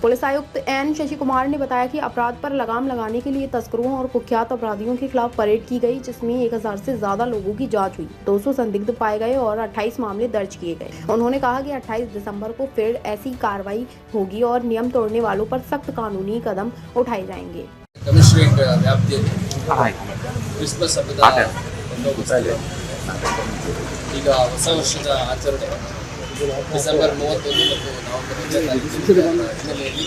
Police आयुक्त N Shashi Kumar ने बताया कि अपराध पर लगाम लगाने के लिए तस्करों और कुख्यात अपराधियों के खिलाफ परेड की गई, जिसमें 1000 से ज्यादा लोगों की जांच हुई, 200 संदिग्ध पाए गए और 28 मामले दर्ज किए गए। उन्होंने कहा कि 28 दिसंबर को फिर ऐसी कार्रवाई होगी और नियम तोड़ने वालों पर सख्त कानूनी कदम उठाए जाएंगे। ಕಮಿಷನರೇಟ್ ವ್ಯಾಪ್ತಿಯಲ್ಲಿ ಕ್ರಿಸ್ಮಸ್ ಹಬ್ಬದ ಈಗ ಹೊಸ ವರ್ಷದ ಆಚರಣೆ ಡಿಸೆಂಬರ್ 31 ಮತ್ತು ನವೆಂಬರ್ 1ನೇ ಹಿನ್ನೆಲೆಯಲ್ಲಿ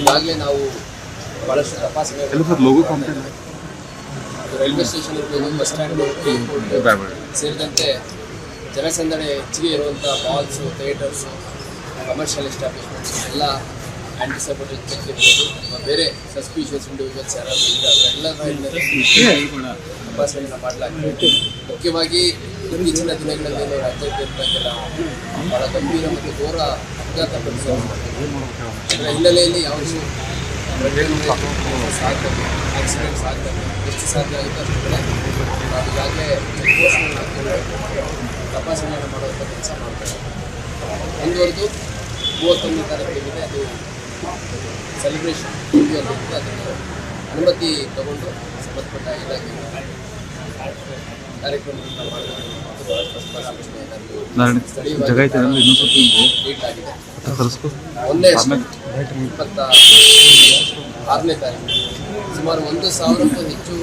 ಈಗಾಗಲೇ ನಾವು ಬಹಳಷ್ಟು ತಪಾಸಣೆ ರೈಲ್ವೆ ಸ್ಟೇಷನ್ ಇರ್ಬೋದು, ಬಸ್ ಸ್ಟ್ಯಾಂಡ್, ಏರ್ಪೋರ್ಟ್ ಸೇರಿದಂತೆ ಜನಸಂದಣಿ ಹೆಚ್ಚಿಗೆ ಇರುವಂಥ ಮಾಲ್ಸು, ಥಿಯೇಟರ್ಸು, ಕಮರ್ಷಿಯಲ್ ಎಸ್ಟಾಬ್ಲಿಷ್ಮೆಂಟ್ಸ್ ಎಲ್ಲ ಆ್ಯಂಟಿಸಪೋರ್ಟೆಡ್ ಚೆಕ್ ಇರ್ಬೋದು ಅಥವಾ ಬೇರೆ ಸಸ್ಪಿಷಿಯಸ್ ಇಂಡಿವಿಜುವಲ್ಸ್ ಯಾರಾದರೂ ಇದ್ದರೆ ಎಲ್ಲರ ತಪಾಸಣೆಯನ್ನು ಮಾಡಲಾಗಿದೆ. ಮುಖ್ಯವಾಗಿ ಇತ್ತೀಚಿನ ದಿನಗಳಲ್ಲಿ ರಾಜ್ಯಕ್ಕೆ ಇರ್ತಕ್ಕಂಥ ಬಹಳ ಗಂಭೀರ ಮತ್ತು ಘೋರ ಅಪಘಾತ ಅದರ ಹಿನ್ನೆಲೆಯಲ್ಲಿ ಯಾವುದೇ ಸಾಧ್ಯ ಆಕ್ಸಿಡೆಂಟ್ಸ್ ಆಗ್ತದೆ, ಎಷ್ಟು ಸಾಧ್ಯ ಆಗುತ್ತೆ ಅಷ್ಟು ಕಡೆ ನಾವು ಈಗಾಗಲೇ ತಪಾಸಣೆಯನ್ನು ಮಾಡುವಂಥ ಕೆಲಸ ಮಾಡ್ತಾರೆ. ಮುಂದುವರೆದು 31ನೇ ತಾರೀಕಿಗೆ ಅದು ಸೆಲೆಬ್ರೇಷನ್ ಅಂತ ಅದನ್ನು ಅನುಮತಿ ತಗೊಂಡು ಸಂಬಂಧಪಟ್ಟ ಇಲಾಖೆ ಕಾರ್ಯಕ್ರಮವನ್ನು ಮಾಡಬೇಕು. ಒಂದೇ 26ನೇ ತಾರೀಕು ಸುಮಾರು 1000ಕ್ಕೂ ಹೆಚ್ಚು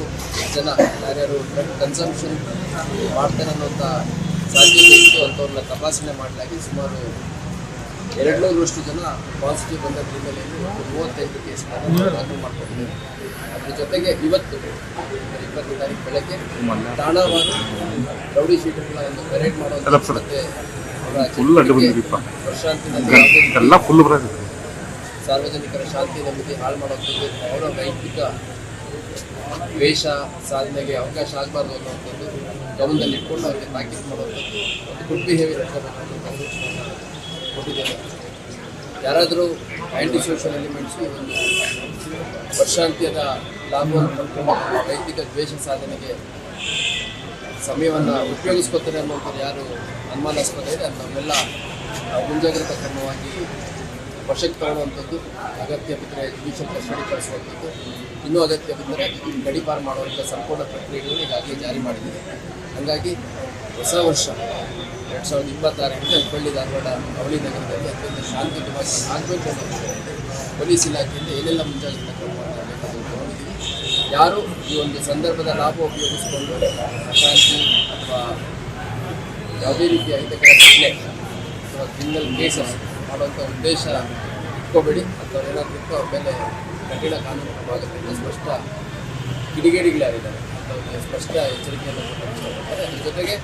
ಜನ ಯಾರ್ಯಾರು ಡ್ರಗ್ ಕನ್ಸಂಪ್ಷನ್ ಮಾಡ್ತಾರೆ ಅನ್ನೋಂಥ ಸಾಧ್ಯತೆ ಇತ್ತು ಅಂಥವ್ರನ್ನ ತಪಾಸಣೆ ಮಾಡಲಾಗಿ ಸುಮಾರು 200ರಷ್ಟು ಜನ ಪಾಸಿಟಿವ್ ಬಂದ ಹಿನ್ನೆಲೆಯಲ್ಲಿ 35 ಕೇಸ್ಗಳನ್ನು ದಾಖಲು ಮಾಡಿಕೊಂಡಿದ್ದಾರೆ. ಅದ್ರ ಜೊತೆಗೆ ಇವತ್ತು 20ನೇ ತಾರೀಕು ಬೆಳಗ್ಗೆ ಠಾಣಾವಾರು ರೌಡಿ ಶೀಟರ್ಗಳ ಒಂದು ಪರೇಡ್ ಮಾಡುವಂಥ ಮತ್ತೆ ಸಾರ್ವಜನಿಕರ ಶಾಂತಿ ನೆಮ್ಮದಿ ಹಾಳು ಮಾಡುವಂಥದ್ದು, ಅವರ ವೈಯಕ್ತಿಕ ದ್ವೇಷ ಸಾಧನೆಗೆ ಅವಕಾಶ ಆಗಬಾರ್ದು ಅನ್ನುವಂಥದ್ದು ಗಮನದಲ್ಲಿ ಇಟ್ಕೊಂಡು ಅವರಿಗೆ ತಾಕೀತು ಮಾಡುವಂಥದ್ದು, ಒಂದು ಗುಡ್ ಬಿಹೇವಿಯರ್ ಇಟ್ಕೋಬೇಕು ಅನ್ನೋಂಥ ಸೂಚನೆಯನ್ನು ಕೊಟ್ಟಿದ್ದೇನೆ. ಯಾರಾದರೂ ಆ್ಯಂಟಿ ಸೋಷಿಯಲ್ ಎಲಿಮೆಂಟ್ಸು ಒಂದು ವರ್ಷಾಂತ್ಯದ ಲಾಭವನ್ನು ಪಡ್ಕೊಂಡು ವೈಯಕ್ತಿಕ ದ್ವೇಷ ಸಾಧನೆಗೆ ಸಮಯವನ್ನು ಉಪಯೋಗಿಸ್ಕೊತಾರೆ ಅನ್ನುವಂಥದ್ದು ಯಾರು ಅನುಮಾನಾಸ್ಪದ ಇದೆ ಅದು ನಮ್ಮೆಲ್ಲ ಮುಂಜಾಗ್ರತಾ ಕ್ರಮವಾಗಿ ವಶಕ್ಕೆ ತಗೊಳ್ಳುವಂಥದ್ದು, ಅಗತ್ಯ ಬಿದ್ದರೆ ಜುಡಿಷಿಯಲ್ ಕಸ್ಟಡಿ ಕಳಿಸುವಂಥದ್ದು, ಇನ್ನೂ ಅಗತ್ಯ ಬಿದ್ದರೆ ಗಡೀಪಾರು ಮಾಡುವಂಥ ಸಂಪೂರ್ಣ ಪ್ರಕ್ರಿಯೆಗಳನ್ನು ಈಗಾಗಲೇ ಜಾರಿ ಮಾಡಿದ್ದೀವಿ. ಹಾಗಾಗಿ ಹೊಸ ವರ್ಷ 2026 ಹುಬ್ಬಳ್ಳಿ ಧಾರವಾಡ ಅವಳಿ ನಗರದಲ್ಲಿ ಅತ್ಯಂತ ಶಾಂತಿಯುತವಾಗಿ ಆಗಬೇಕು ಅನ್ನೋ ವಿಷಯದಲ್ಲಿ ಪೊಲೀಸ್ ಇಲಾಖೆಯಿಂದ ಏನೆಲ್ಲ ಮುಂಜಾಗ್ರತಾ ಕ್ರಮವನ್ನು ತಗೊಂಡಿದ್ದೀವಿ. ಯಾರು ಈ ಒಂದು ಸಂದರ್ಭದ ಲಾಭ ಉಪಯೋಗಿಸಿಕೊಂಡು ಅಶಾಂತಿ ಅಥವಾ ಯಾವುದೇ ರೀತಿಯ ಅಹಿತಕರ ಘಟನೆ ಅಥವಾ ಕ್ರಿಮಿನಲ್ ಕೇಸಸ್ ಮಾಡುವಂಥ ಉದ್ದೇಶ ಇಟ್ಕೋಬೇಡಿ. ಅಥವಾ ಏನಾದರೂ ಇತ್ತು ಅವ್ರ ಮೇಲೆ ಕಠಿಣ ಕಾನೂನು ಕ್ರಮವಾಗುತ್ತೆ ಸ್ಪಷ್ಟ ಕಿಡಿಗೇಡಿಗಳಾಗಿದ್ದಾರೆ ಅಂತ ಸ್ಪಷ್ಟ ಎಚ್ಚರಿಕೆಯನ್ನು ಕೊಟ್ಟಿದ್ದಾರೆ. ಅದ್ರ ಜೊತೆಗೆ